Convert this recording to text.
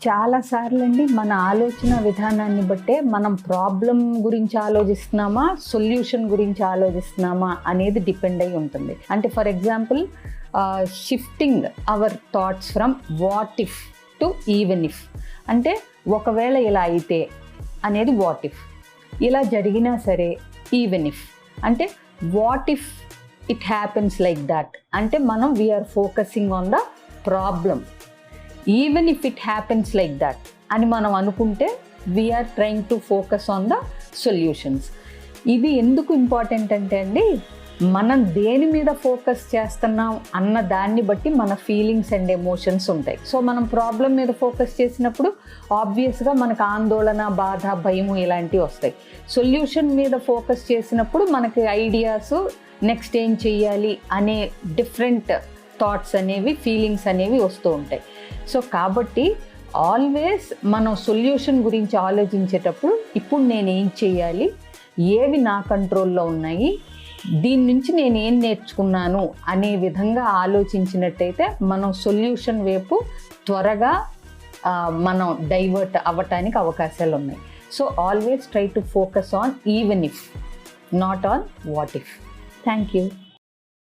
చాలా సార్లండి మన ఆలోచన విధానాన్ని బట్టే మనం ప్రాబ్లం గురించి ఆలోచిస్తున్నామా, సొల్యూషన్ గురించి ఆలోచిస్తున్నామా అనేది డిపెండ్ అయి ఉంటుంది. అంటే for example shifting our thoughts from what if to even if. అంటే ఒకవేళ ఇలా అయితే అనేది వాట్ ఇఫ్, ఇలా జరిగినా సరే ఈవెన్ ఇఫ్. అంటే what if it happens like that అంటే మనం we're focusing on the problem. Even if it happens like that అని మనం అనుకుంటే we're trying to focus on the solutions. ఇది ఎందుకు ఇంపార్టెంట్ అంటే అండి, మనం దేని మీద ఫోకస్ చేస్తున్నాం అన్న దాన్ని బట్టి మన ఫీలింగ్స్ అండ్ ఎమోషన్స్ ఉంటాయి. సో మనం ప్రాబ్లం మీద ఫోకస్ చేసినప్పుడు ఆబ్వియస్గా మనకు ఆందోళన, బాధ, భయము ఇలాంటివి వస్తాయి. సొల్యూషన్ మీద ఫోకస్ చేసినప్పుడు మనకి ఐడియాస్, నెక్స్ట్ ఏం చెయ్యాలి అనే డిఫరెంట్ థాట్స్ అనేవి, ఫీలింగ్స్ అనేవి వస్తూ ఉంటాయి. సో కాబట్టి ఆల్వేస్ మనం సొల్యూషన్ గురించి ఆలోచించేటప్పుడు ఇప్పుడు నేనేం చేయాలి, ఏవి నా కంట్రోల్లో ఉన్నాయి, దీని నుంచి నేను ఏం నేర్చుకున్నాను అనే విధంగా ఆలోచించినట్టయితే మనం సొల్యూషన్ వైపు త్వరగా మనం డైవర్ట్ అవ్వటానికి అవకాశాలు ఉన్నాయి. So always try to focus on even if, not on what if. Thank you.